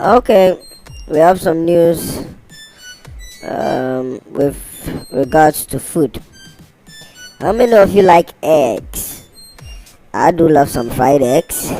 Okay, we have some news with regards to food. How many of you like eggs? I do love some fried eggs.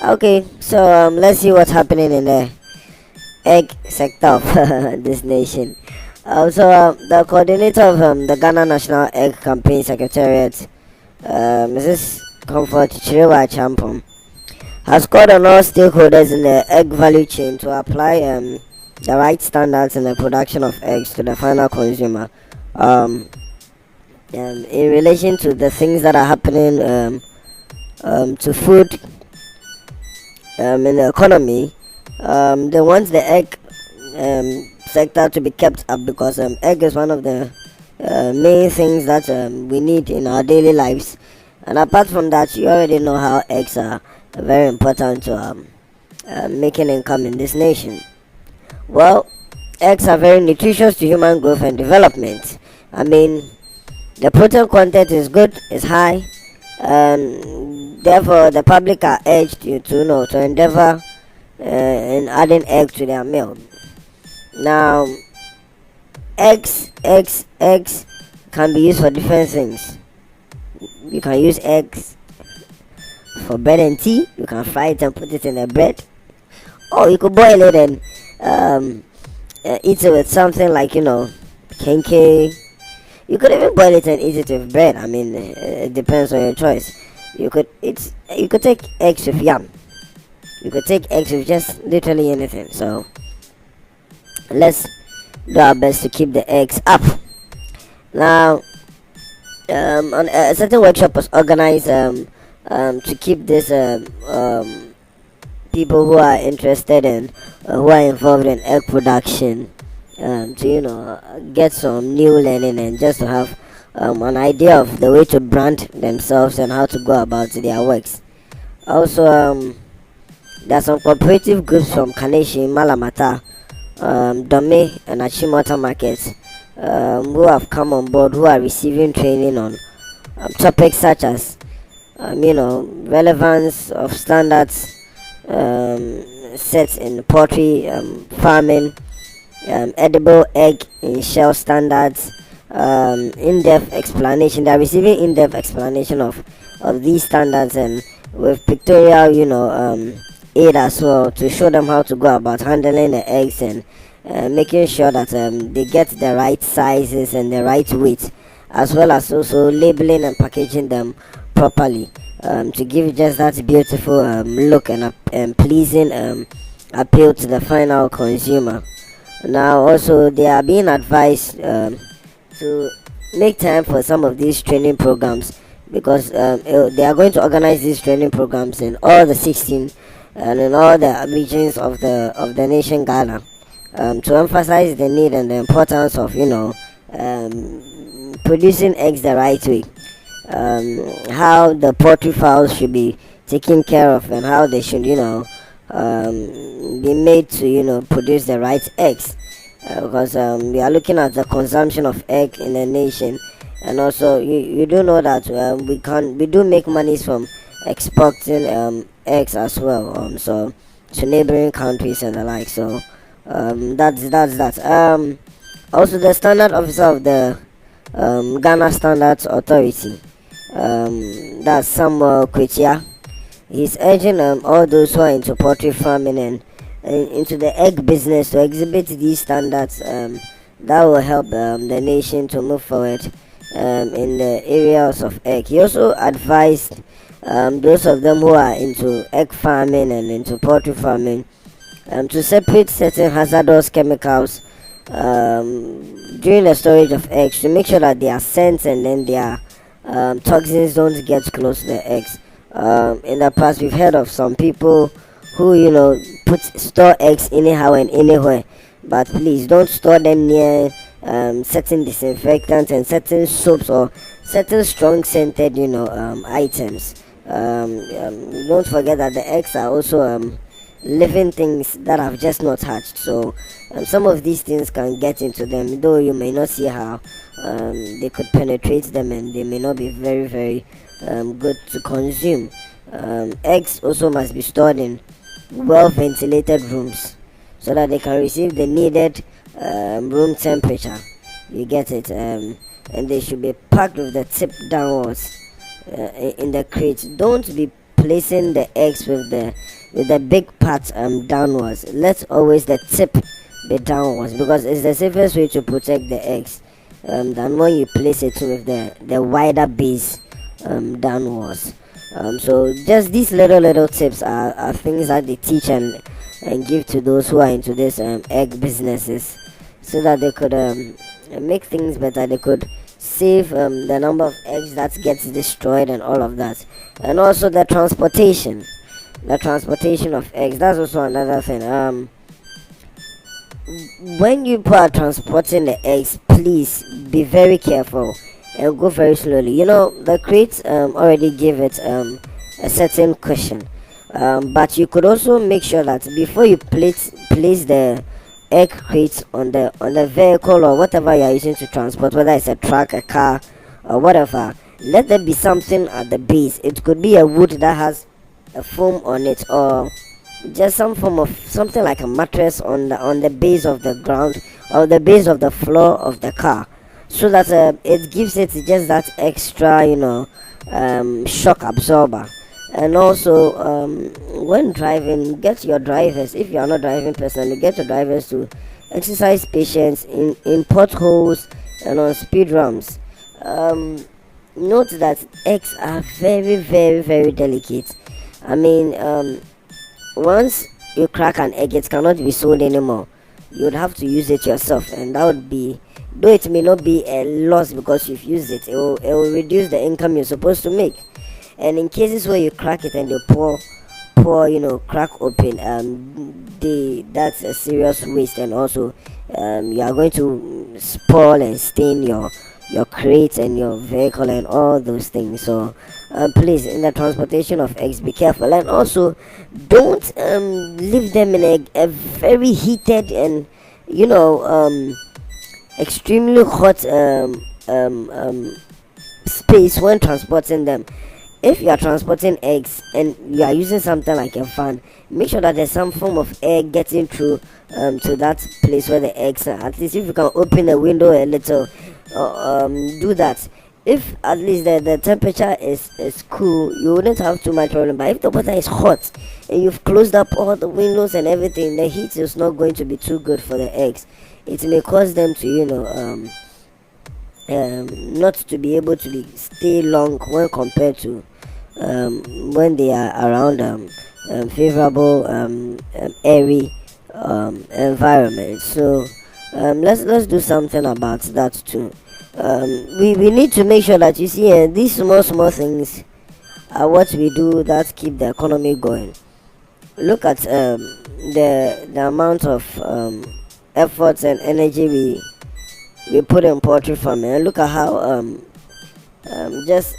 Okay, so let's see what's happening in the egg sector of this nation. The coordinator of the Ghana National Egg Campaign Secretariat, Mrs. Comfort Chirewa Champom, has called on all stakeholders in the egg value chain to apply the right standards in the production of eggs to the final consumer. Um, in relation to the things that are happening to food in the economy, they want the egg sector to be kept up because egg is one of the main things that we need in our daily lives. And apart from that, you already know how eggs are very important to making income in this nation. Well, eggs are very nutritious to human growth and development. I mean, the protein content is good, is high, and therefore the public are urged to endeavor in adding egg to their meal. Now, eggs can be used for different things. You can use eggs for bread and tea. You can fry it and put it in the bread, or you could boil it and eat it with something like kenke. You could even boil it and eat it with bread. I mean, it depends on your choice. You could take eggs with yam. You could take eggs with just literally anything. So let's do our best to keep the eggs up. Now, a certain workshop was organized to keep this people who are interested in who are involved in egg production to get some new learning and just to have an idea of the way to brand themselves and how to go about their works. Also, there are some cooperative groups from Kaneshi, Malamata, Dome, and Achimota markets who have come on board, who are receiving training on topics such as relevance of standards set in poultry farming, edible egg in shell standards, in-depth explanation. They are receiving in-depth explanation of these standards and with pictorial aid as well to show them how to go about handling the eggs and making sure that they get the right sizes and the right weight, as well as also labeling and packaging them properly to give just that beautiful look and pleasing appeal to the final consumer. Now, also, they are being advised to make time for some of these training programs because they are going to organize these training programs in all the 16 and in all the regions of the nation Ghana to emphasize the need and the importance of producing eggs the right way, how the poultry fowls should be taken care of and how they should be made to produce the right eggs because we are looking at the consumption of egg in the nation, and also you do know that we do make money from exporting eggs as well, so to neighboring countries and the like. So that's that. Also, the standard officer of the Ghana Standards Authority, that's Samuel Kwetia. He's urging all those who are into poultry farming and into the egg business to exhibit these standards that will help the nation to move forward in the areas of egg. He also advised those of them who are into egg farming and into poultry farming to separate certain hazardous chemicals during the storage of eggs to make sure that their scents and then their toxins don't get close to the eggs. In the past, we've heard of some people who store eggs anyhow and anywhere, but please don't store them near certain disinfectants and certain soaps or certain strong scented items. Don't forget that the eggs are also living things that have just not hatched, so some of these things can get into them, though you may not see how they could penetrate them and they may not be very very good to consume. Eggs also must be stored in well ventilated rooms so that they can receive the needed room temperature. You get it? And they should be packed with the tip downwards in the crate. Don't be placing the eggs with the big part downwards. Let always the tip be downwards, because it's the safest way to protect the eggs than when you place it with the wider base downwards. So just these little tips are things that they teach and give to those who are into this egg businesses, so that they could make things better. They could save the number of eggs that gets destroyed and all of that. And also the transportation of eggs, that's also another thing. When you are transporting the eggs, please be very careful and go very slowly. The crates already give it a certain cushion, but you could also make sure that before you place the egg crates on the vehicle or whatever you are using to transport, whether it's a truck, a car, or whatever, let there be something at the base. It could be a wood that has a foam on it, or just some form of something like a mattress on the base of the ground or the base of the floor of the car, so that it gives it just that extra shock absorber. And also when driving, get your drivers, if you are not driving personally, get your drivers to exercise patience in potholes and on speed ramps. Note that eggs are very, very, very delicate. I mean, once you crack an egg, it cannot be sold anymore. You would have to use it yourself, and that would be, though it may not be a loss because you've used it, it will reduce the income you're supposed to make. And in cases where you crack it and they pour crack open, that's a serious waste. And also you are going to spoil and stain your crates and your vehicle and all those things. So please, in the transportation of eggs, be careful. And also, don't leave them in a very heated and extremely hot space when transporting them. If you are transporting eggs and you are using something like a fan, make sure that there's some form of air getting through to that place where the eggs are. At least if you can open the window a little, do that. If at least the temperature is cool, you wouldn't have too much problem. But if the water is hot and you've closed up all the windows and everything, the heat is not going to be too good for the eggs. It may cause them to not to be able to stay long when compared to when they are around favorable airy environment. So let's do something about that too. We need to make sure that you see these small things are what we do that keep the economy going. Look at the amount of efforts and energy we put in poultry farming, and look at how just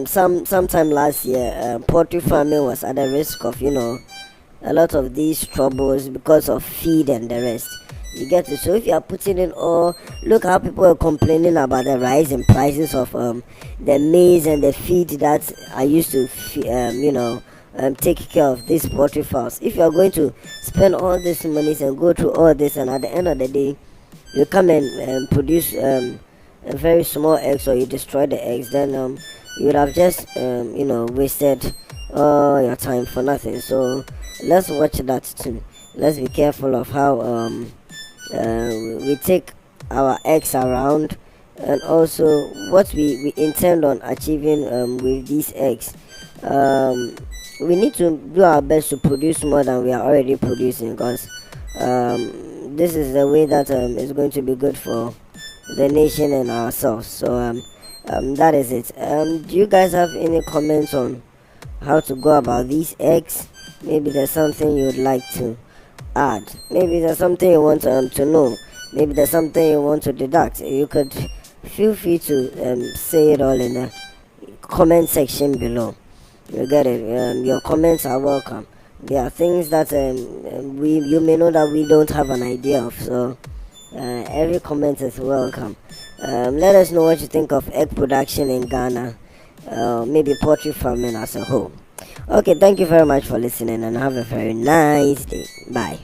sometime last year poultry farming was at the risk of a lot of these troubles because of feed and the rest. You get it? So if you are putting in all, look how people are complaining about the rise in prices of the maize and the feed that I used to take care of these poultry farms. If you are going to spend all this money and go through all this, and at the end of the day you come and produce a very small eggs, or you destroy the eggs, then you would have just wasted all your time for nothing. So let's watch that too. Let's be careful of how we take our eggs around, and also what we intend on achieving with these eggs. We need to do our best to produce more than we are already producing, because this is the way that is going to be good for the nation and ourselves. So that is it. Do you guys have any comments on how to go about these eggs? Maybe there's something you'd like to add. Maybe there's something you want to know. Maybe there's something you want to deduct. You could feel free to say it all in the comment section below. You get it? Your comments are welcome. There are things that you may know that we don't have an idea of. So every comment is welcome. Let us know what you think of egg production in Ghana, maybe poultry farming as a whole. Okay, thank you very much for listening, and have a very nice day. Bye.